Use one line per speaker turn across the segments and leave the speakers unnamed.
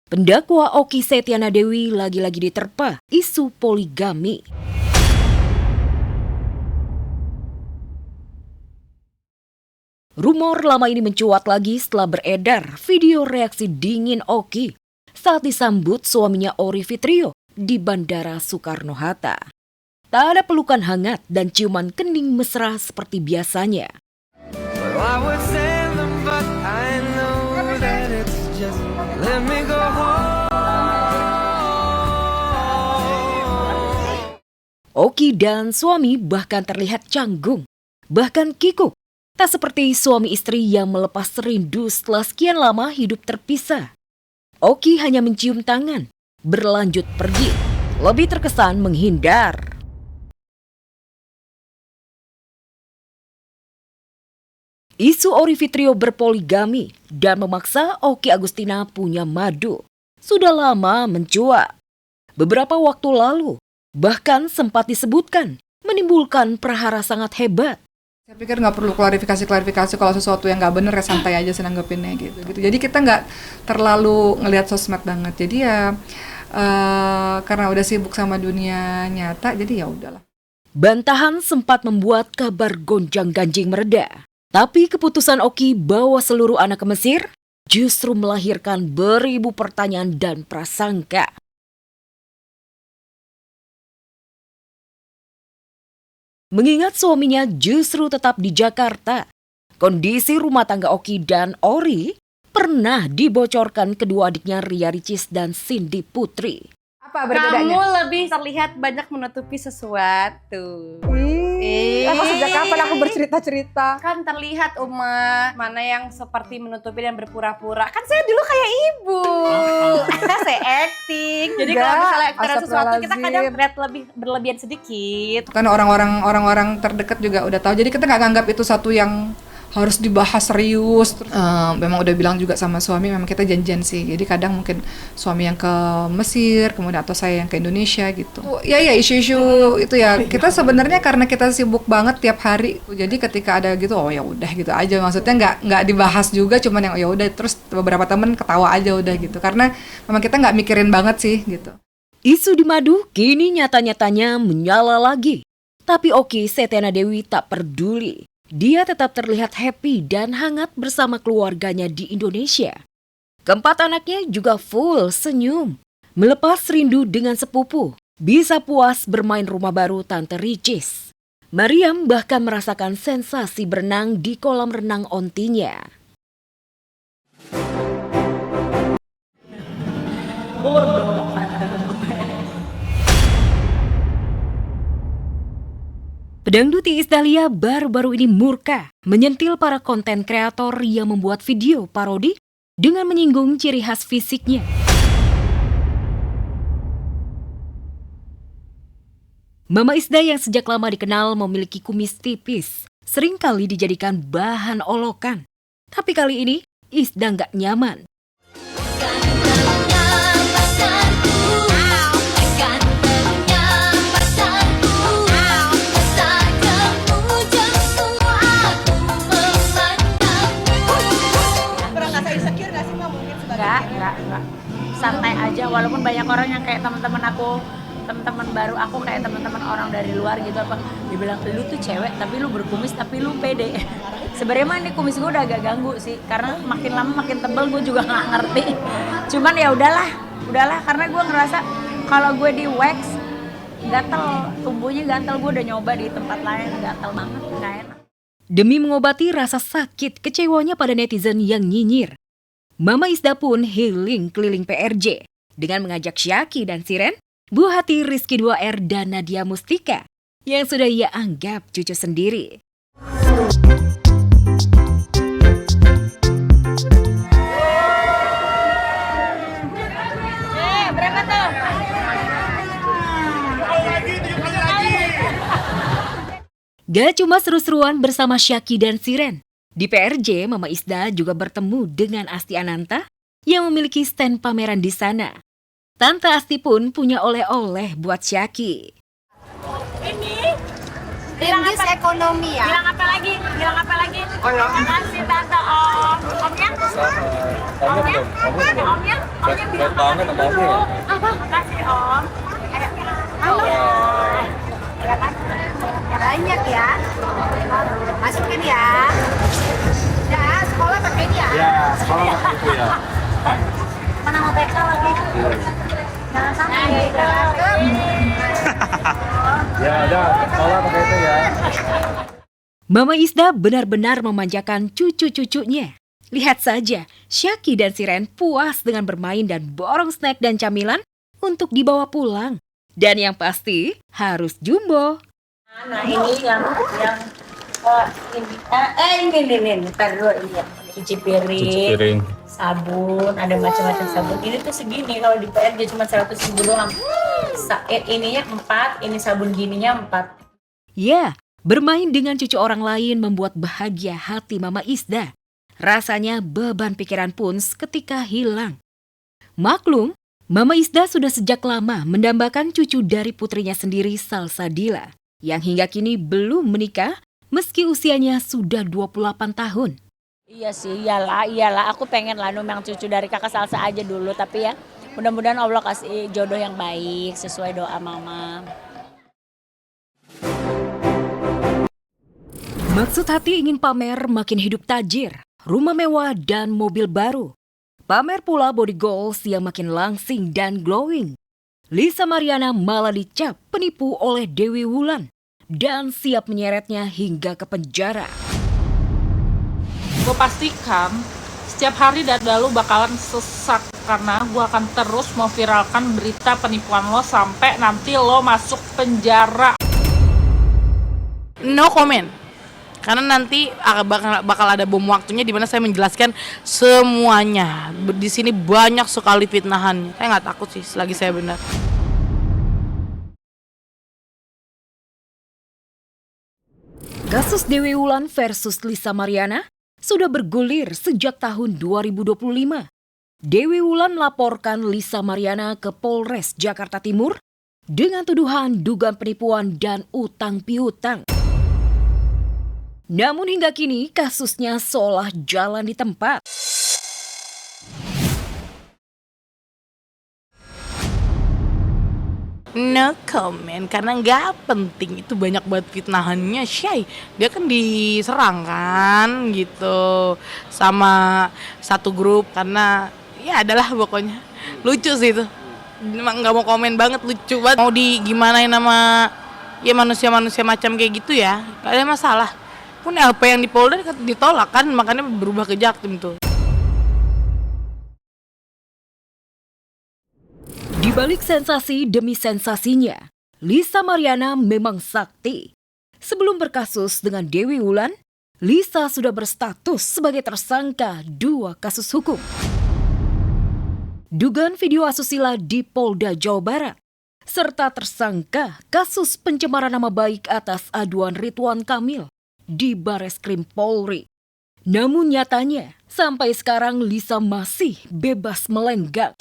Pendakwa Okky Setiana Dewi lagi-lagi diterpa isu poligami. Rumor lama ini mencuat lagi setelah beredar video reaksi dingin Okky saat disambut suaminya Ory Fitrio di Bandara Soekarno-Hatta. Tak ada pelukan hangat dan ciuman kening mesra seperti biasanya. Okky dan suami bahkan terlihat canggung, bahkan kikuk. Tak seperti suami istri yang melepas rindu setelah sekian lama hidup terpisah. Okky hanya mencium tangan, berlanjut pergi, lebih terkesan menghindar. Isu Ory Fitrio berpoligami dan memaksa Okky Agustina punya madu sudah lama mencuat. Beberapa waktu lalu, bahkan sempat disebutkan menimbulkan prahara sangat hebat.
Saya pikir nggak perlu klarifikasi kalau sesuatu yang nggak bener ya santai aja nanggepinnya gitu. Jadi kita nggak terlalu ngelihat sosmed banget. Jadi ya karena udah sibuk sama dunia nyata, jadi ya udahlah.
Bantahan sempat membuat kabar gonjang-ganjing mereda. Tapi keputusan Okky bawa seluruh anak ke Mesir justru melahirkan beribu pertanyaan dan prasangka. Mengingat suaminya justru tetap di Jakarta, kondisi rumah tangga Okky dan Ory pernah dibocorkan kedua adiknya Ria Ricis dan Cindy Putri.
Apa perbedaannya?
Kamu lebih terlihat banyak menutupi sesuatu.
Aku sejak kapan aku bercerita-cerita?
Kan terlihat Uma, mana yang seperti menutupi dan berpura-pura. Kan saya dulu kayak ibu. Saya acting. Jadi kalau misalnya kita ada sesuatu kita kadang terlihat lebih berlebihan sedikit.
Karena orang-orang terdekat juga udah tahu. Jadi kita nggak nganggap itu satu yang harus dibahas serius. Memang udah bilang juga sama suami, memang kita janjian sih. Jadi kadang mungkin suami yang ke Mesir, kemudian atau saya yang ke Indonesia gitu. Ya isu-isu itu ya. Kita sebenarnya karena kita sibuk banget tiap hari. Jadi ketika ada gitu, oh ya udah gitu aja. Maksudnya nggak dibahas juga, cuman yang oh ya udah. Terus beberapa temen ketawa aja udah gitu. Karena memang kita nggak mikirin banget sih gitu.
Isu di madu kini nyata-nyatanya menyala lagi. Tapi Okky Setiana Dewi tak peduli. Dia tetap terlihat happy dan hangat bersama keluarganya di Indonesia. Keempat anaknya juga full senyum. Melepas rindu dengan sepupu, bisa puas bermain rumah baru Tante Ricis. Mariam bahkan merasakan sensasi berenang di kolam renang ontinya. Pedangdut Iis Dahlia baru-baru ini murka menyentil para konten kreator yang membuat video parodi dengan menyinggung ciri khas fisiknya. Mama Isda yang sejak lama dikenal memiliki kumis tipis, seringkali dijadikan bahan olokan. Tapi kali ini Isda nggak nyaman.
Enggak. Santai aja, walaupun banyak orang yang kayak teman-teman baru aku kayak teman-teman orang dari luar gitu apa dibilang lu tuh cewek tapi lu berkumis tapi lu pede. Sebenarnya mah ini kumis gue udah agak ganggu sih karena makin lama makin tebel gue juga nggak ngerti. Cuman ya udahlah karena gue ngerasa kalau gue di wax gatel, tumbuhnya gatel. Gue udah nyoba di tempat lain gatel banget, nggak enak.
Demi mengobati rasa sakit kecewanya pada netizen yang nyinyir, Mama Isda pun healing keliling PRJ dengan mengajak Syaki dan Siren, buah hati Rizky 2R dan Nadia Mustika yang sudah ia anggap cucu sendiri.
Berapa tuh?
Gak cuma seru-seruan bersama Syaki dan Siren. Di PRJ, Mama Isda juga bertemu dengan Asti Ananta yang memiliki stand pameran di sana. Tante Asti pun punya oleh-oleh buat Syaki.
Ini
Indis ekonomi ya.
bilang apa lagi? Oh ya. Makasih tante Om. Omnya? Omnya?
Baik banget, makasih ya.
Makasih Om.
Banyak ya. Masukin ya. Ya, sekolah pakai ini ya.
Ya, sekolah pakai itu ya.
Mana mau TK lagi? Jangan sampai
Ya, udah, sekolah pakai itu ya.
Mama Isda benar-benar memanjakan cucu-cucunya. Lihat saja, Syaki dan Siren puas dengan bermain dan borong snack dan camilan untuk dibawa pulang. Dan yang pasti harus jumbo.
Nah ini yang ini ntar dulu ini ya. Cuci piring, sabun, ada macam-macam sabun. Ini tuh segini kalau di PRJ cuma 100.000 doang. Ininya 4, ini sabun gininya 4.
Ya, bermain dengan cucu orang lain membuat bahagia hati Mama Isda. Rasanya beban pikiran pun seketika hilang. Maklum, Mama Isda sudah sejak lama mendambakan cucu dari putrinya sendiri, Salsabila, yang hingga kini belum menikah meski usianya sudah 28 tahun.
Iya sih, iyalah. Aku pengen lah numang cucu dari kakak Salsa aja dulu. Tapi ya, mudah-mudahan Allah kasih jodoh yang baik sesuai doa mama.
Maksud hati ingin pamer makin hidup tajir, rumah mewah dan mobil baru. Pamer pula body goals yang makin langsing dan glowing. Lisa Mariana malah dicap penipu oleh Dewi Wulan dan siap menyeretnya hingga ke penjara.
Gue pastikan setiap hari dada lu bakalan sesak karena gue akan terus mau viralkan berita penipuan lo sampai nanti lo masuk penjara.
No comment. Karena nanti bakal ada bom waktunya di mana saya menjelaskan semuanya. Di sini banyak sekali fitnahan. Saya nggak takut sih selagi saya benar.
Kasus Dewi Wulan versus Lisa Mariana sudah bergulir sejak tahun 2025. Dewi Wulan melaporkan Lisa Mariana ke Polres Jakarta Timur dengan tuduhan dugaan penipuan dan utang piutang. Namun hingga kini kasusnya seolah jalan di tempat.
No comment, karena nggak penting. Itu banyak banget fitnahannya, Syai. Dia kan diserang kan gitu sama satu grup karena ya adalah pokoknya lucu sih itu. Nggak mau komen banget, lucu banget. Mau digimanain sama ya manusia-manusia macam kayak gitu ya, nggak ada masalah. Pun LP yang di Polda ditolak kan, makanya berubah ke Jaktim tuh.
Di balik sensasi demi sensasinya, Lisa Mariana memang sakti. Sebelum berkasus dengan Dewi Wulan, Lisa sudah berstatus sebagai tersangka 2 kasus hukum. Dugaan video asusila di Polda Jawa Barat, serta tersangka kasus pencemaran nama baik atas aduan Ridwan Kamil di Bareskrim Polri. Namun nyatanya, sampai sekarang Lisa masih bebas melenggang.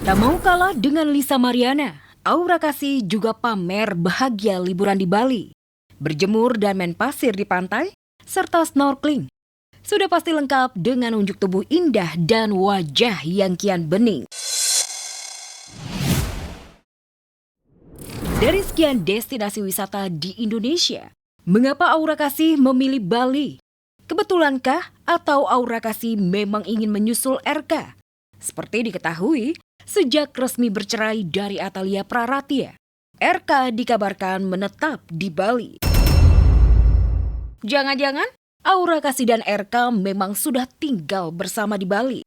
Tak mau kalah dengan Lisa Mariana, Aura Kasih juga pamer bahagia liburan di Bali. Berjemur dan main pasir di pantai, serta snorkeling. Sudah pasti lengkap dengan unjuk tubuh indah dan wajah yang kian bening. Dari sekian destinasi wisata di Indonesia, mengapa Aura Kasih memilih Bali? Kebetulankah atau Aura Kasih memang ingin menyusul RK? Seperti diketahui, sejak resmi bercerai dari Atalia Praratia, RK dikabarkan menetap di Bali. Jangan-jangan Aura Kasih dan RK memang sudah tinggal bersama di Bali.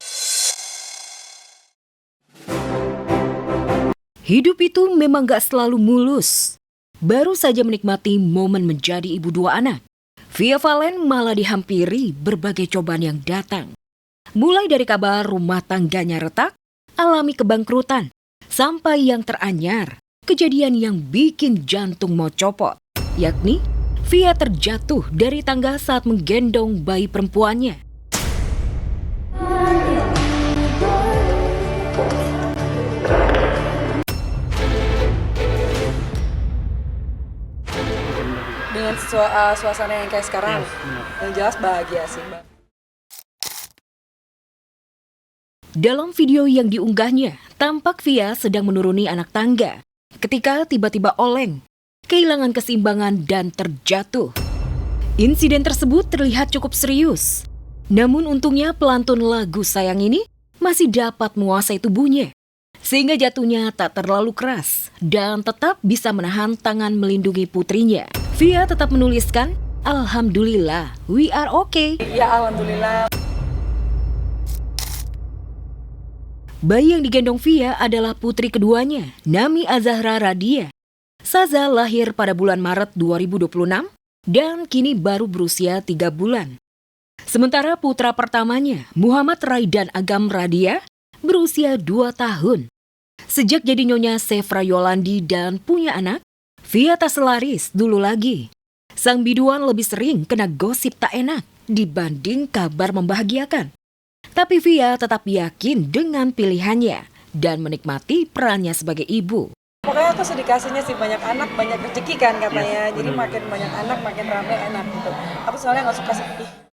Hidup itu memang gak selalu mulus. Baru saja menikmati momen menjadi ibu 2 anak, Via Valen malah dihampiri berbagai cobaan yang datang. Mulai dari kabar rumah tangganya retak, alami kebangkrutan, sampai yang teranyar, kejadian yang bikin jantung mau copot, yakni Via terjatuh dari tangga saat menggendong bayi perempuannya.
Dengan
suasana yang kayak sekarang. Yang jelas bahagia sih, Mbak.
Dalam video yang diunggahnya, tampak Via sedang menuruni anak tangga ketika tiba-tiba oleng, kehilangan keseimbangan dan terjatuh. Insiden tersebut terlihat cukup serius. Namun untungnya pelantun lagu Sayang ini masih dapat menguasai tubuhnya, sehingga jatuhnya tak terlalu keras dan tetap bisa menahan tangan melindungi putrinya. Via tetap menuliskan, "Alhamdulillah, we are okay."
Ya alhamdulillah.
Bayi yang digendong Via adalah putri keduanya, Nami Azahra Radia. Saza lahir pada bulan Maret 2026 dan kini baru berusia 3 bulan. Sementara putra pertamanya, Muhammad Raidan Agam Radia, berusia 2 tahun. Sejak jadi Nyonya Sefra Yolandi dan punya anak, Via tak selaris dulu lagi. Sang biduan lebih sering kena gosip tak enak dibanding kabar membahagiakan. Tapi Via tetap yakin dengan pilihannya dan menikmati perannya sebagai ibu.
Pokoknya aku sedikasinya sih banyak anak, banyak rezeki kan katanya. Jadi makin banyak anak, makin rame enak gitu. Aku soalnya nggak suka sepi.